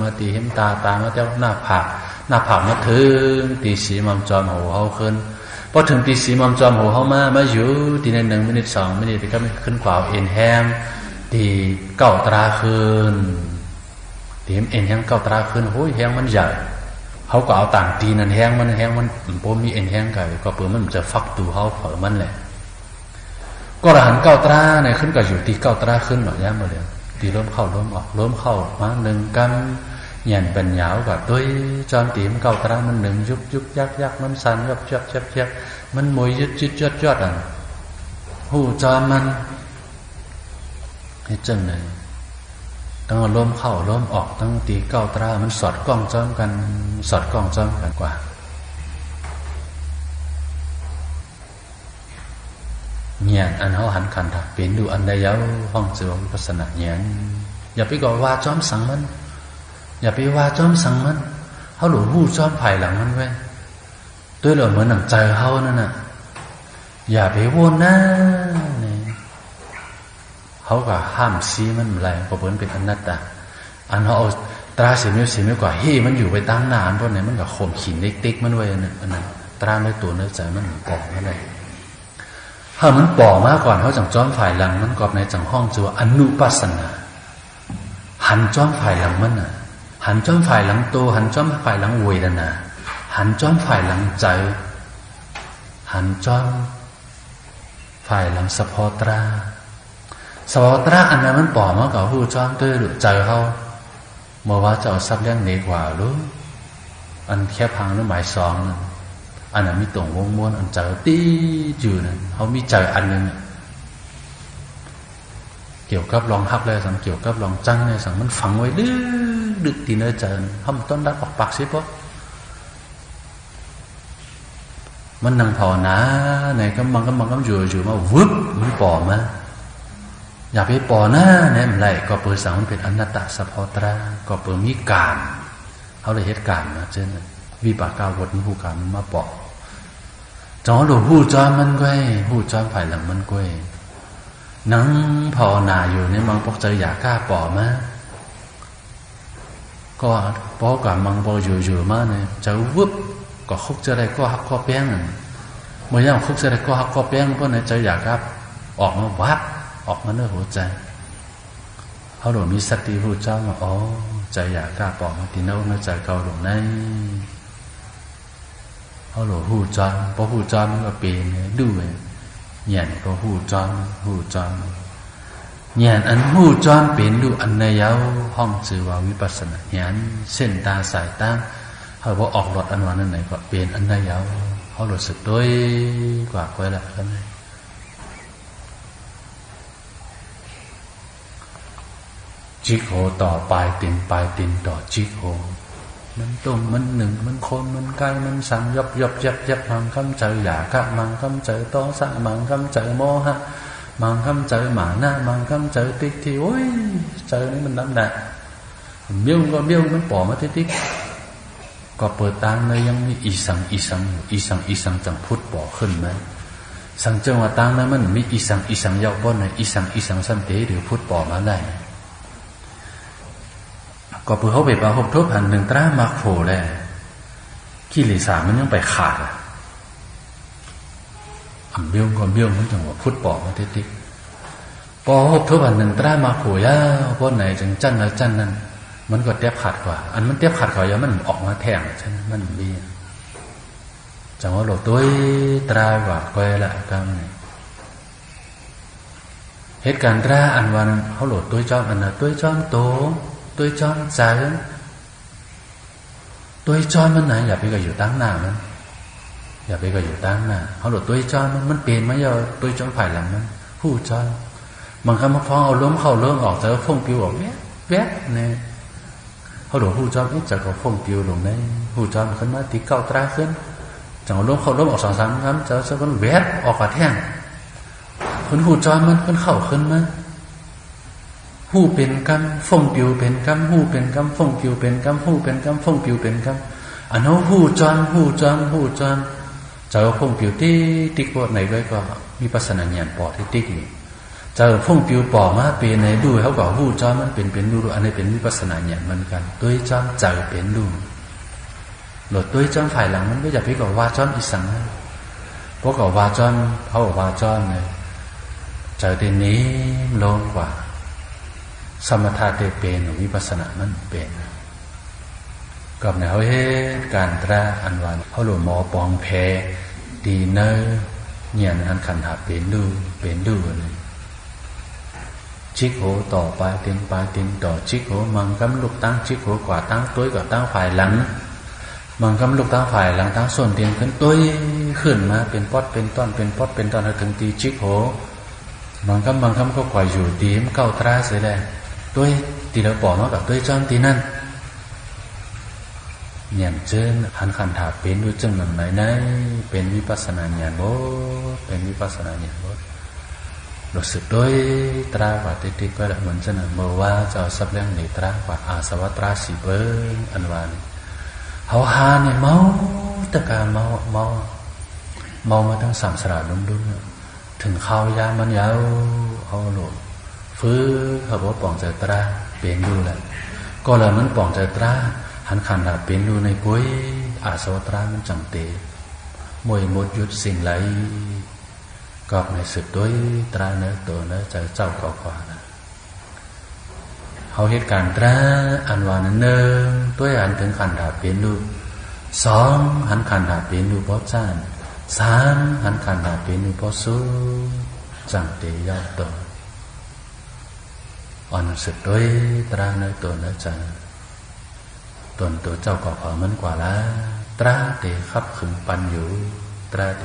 มาตีเห็นตามาเจ้าหน้าผากมาถึงตีสีมัมจอมหูเขาขึ้นพอถึงตีสีมัมจอมหูเขามาอยู่ตีใน1 มินิ 2 มินิตีก็ไม่ขึ้นกว่าเอ็นแฮมตีเก้าตราขึ้นตีเอ็นแฮมเก้าตราขึ้นโอ้ยแฮมมันใหญ่เขาก็เอาต่างตีนั่นแฮมมันโปมีเอ็นแฮมกันก็เปิดมันจะฟักตูเขาเผอมันแหละก็ระหันเก้าตราเนี่ยขึ้นก็อยู่ตีเก้าตราขึ้นหน่อยย่ามาเลยตีล้มเข้าล้มออกล้มเข้ามา1 กันเหยียนเป็นเหยาวกับด้วยจอมตีมเก้าตรามัน1 ยุบยักมันสั่นยับมันมวยยอดอ่ะหูจอมมันให้จังเลยต้องล้มเข้าล้มออกต้องตีเก้าตรามันสอดกล้องจ้อมกันกว่าเหยียนอันเขาหันขันถักเป็นดูอันใดเย้าห้องเสือวิปัสสนาเหยียนอย่าไปก่อว่าจ้อมสังมันอย่าไปว่าจ้อมสังมันเขาหลุดหูจ้อมไผ่หลังมันไว้ด้วยเหลือเหมือนหนังใจเขานั่นน่ะอย่าไปวนนะนี่เขาก็ห้ามซีมันอะไรก็เพิ่นเป็นอนัตตาอันเขาเอาตราเสียมิวกว่าเฮ้มันอยู่ไปตั้งนานเพราะไหนมันก็ข่มขีดติ๊กมันไว้นั่นอันนั้นตราในตัวเนื้อใจมันปอกนั่นเลยถ้ามันปอกมาก่อนเขาจังจ้อมฝ่ายหลังมันกอบในจังห้องจือว่าอนุปัสสนาหันจ้อมฝ่ายหลังมันน่ะหันจ้อมฝ่ายหลังโตหันจ้อมฝ่ายหลังเวทนาหันจ้อมฝ่ายหลังใจหันจ้อมฝ่ายหลังสะโพตราอันนั้นมันปอกมากับผู้จ้อมด้วยหรือใจเขาเมื่อว่าจะเอาซับเลี้ยงเนกว่าหรืออันแค่พังหรือหมาย2นั่นอันนั้นมีตรงวงม้วนอันใจตีอยู่นั่นเขามีใจอันนึงเกี่ยวกับลองฮักเลยสังเกี่ยวกับลองจังเลยสังมันฝังไว้ดึกตีเนื้อใจทำต้นดับปากสิพวกมันนั่งภาวนาไหนก็มันอยู่มาวึบมันปอมาอย่าไปปอหน้าเนี่ยมันไรก็เปิดสังมันเป็นอนัตตาสัพพตราก็เปิดมีการเขาเลยเหตุการณ์มาเช่นวิปากาวดมันหูการมันมาปอจอหลวงหูจอมันก้อยหูจอมภายหลังมันก้อยนั่งภาวนาอยู่เนี่ยมังปกใจอยากกล้าปอมาก็ปอกับมังปออยู่มาเนี่ยจะวึบก็คุกจะได้ก็หักข้อแป้งเมื่อย่างคุกจะได้ก็หักข้อแป้งเพราะในใจอยากครับออกมาวัดออกมาเนื้อหัวใจเขาหลวงมีสติรู้เจ้าว่าอ๋อใจอยากกล้าปอกมาตีเนื้อใจเกาหลวงในเขาหลวงหูจอนเพราะหูจอนมันก็เป็นด้วยเหยียนเพราะหูจอนเหยียนอันหูจอนเป็นดูอันในเย้าห้องจือว่าวิปัสสนาเหยียนเส้นตาสายตาเขาบอกออกหลอดอันวันนั้นไหนก็เปลี่ยนอันใดยาวเขาหลดสึกด้วยกว่าค่อยละกันเลยจิกโหต่อปลายตินต่อจิกโหมันต้มมันหนึ่งมันคนมันไก่มันสั่งยับมังคำใจอยากะมังคำใจต้อสะมังคำใจโมหะมังคำใจหมาหน้ามังคำใจติ๊กที่โอ้ยใจนี่มันดำแดดเบี้ยวมันปอมาติ๊กก็เปิดตางเลยยังมีอีสังจังพุทธบอกขึ้นไหมสังจังว่าตางนั้นมันมีอีสังยาวบ่อนไหนอีสังสันเตหรือพุทธบอกมาได้ก็เปิดเขาไปปะหกทบหัน1 ตรามาโผล่แหละขี้เหร่3มันยังไปขาดเบี้ยวมันจังว่าพุทธบอกมาติ๊กพอหกทบหัน1 ตรามาโผล่ยาวบ่อนไหนจังจันนั้นมันก็เทียบขาดกว่าอันมันเทียบขาดกว่าอย่ามันออกมาแทงใช่ไหมมันดีจังว่าหลดตัวตรากว่าก้อยละกันเหตุการณ์ตราอันวันเขาโหลดตัวจอมอันน่ะตัวจอมโตตัวจอมใจตัวจอมมันไหนอย่าไปก็อยู่ตั้งหน้ามันอย่าไปก็อยู่ตั้งหน้าเขาโหลดตัวจอมมันเปลี่ยนมาเยอะตัวจอมฝ่ายหลังมันผู้จอมบางคำมาฟ้องเอาล้มเข้าล้มออกแต่ว่าฟงปิวออกแวะเนี่ยเขาหลวงผู้จอมจะก็ฟงปิวลงในผู้จอมขึ้นมาตีเก้าตราขึ้นจังล้มเข้าล้มออก2-3 ครั้งจะมันแวะออกกระแท่งคนผู้จอมมันขึ้นเข้าขึ้นมาผู้เป็นกรรมฟงปิวเป็นกรรมผู้เป็นกรรมฟงปิวเป็นกรรมผู้เป็นกรรมฟงปิวเป็นกรรมอันนั้นผู้จอมจะฟงปิวติ๊กว่าไหนไว้ก็มีปัสสนาญาณปอดที่ติ๊กนี่ เจอพุ่งปิวป่อมาเป็นในดูเขาบอกหู้จอมมันเป็นดูอันนี้เป็นวิปัสสนาเนี่ยมันกันด้วยจอมเจอเป็นดูหลดด้วยจอมฝ่ายหลังมันก็จะพี่บอกว่าจอมอีสังเพราะกับว่าจอมเขาบอกว่าจอมเลยเจอเดนนี้ลงกว่าสมถะเตเป็นหรือวิปัสสนามันเป็นกับแนวเหตุการตราอันวันเขาหลวงหมอปองแพดีเนอเนี่ยอันขันหาเป็นดูเลยชิกโหต่อไปเต็มต่อชิกโหมังกำลูกตั้งชิกโหกว่าตั้งตุ้ยกว่าตั้งฝ่ายหลังมังกำลูกตั้งฝ่ายหลังตั้งส่วนเตียงขึ้นตุ้ยขึ้นมาเป็นป๊อดเป็นต้นเป็นป๊อดเป็นต้นถึงตีชิกโหมังกำก็กว่าอยู่ดีมเก้าตราเสียแล้วตุ้ยตีเราบอกมากับตุ้ยจอมตีนั่นอย่างเช่นหันขันถาเป็นดูจึงหนังไหนเป็นวิปัสสนาญาณโบเป็นวิปัสสนาญาณโบรู้สึกด้วยตรากว่าติดก็เหมือนจะหนังเมื่อว่าจะเอาสับเรื่องในตรากว่าอาสวะตราสีเบิ้งอันวานเขาหาเนี่ยเมาตะการเมามาทั้งสามสระดุนถึงข้าวยามันยาวเอาหลุดฟื้นเขาบอกป่องใจตราเป็นดูแหละก็เลยมันป่องใจตราหันขันหลับเป็นดูในกุ้ยอาสวะตรามันจังเตมวยหมดยุดสิ่งไรก็ในสึกด้วยตราเนื้อตัวเนื้อใจเจ้าก่อกว่านะเขาเหตุการณ์ตราอันวานั้นเนิ่งด้วยอันถึงขันหลับเป็นดูสองหันขันหลับเป็นดูเพราะจ้านสามหันขันหลับเป็นดูเพราะสู้จังเตยอดตัวอ่อนสึกด้วยตราเนื้อตัวเนื้อใจตนตัวเจ้าก่อขอมันกว่าละตราเตขับขึงปันอยู่ตราเต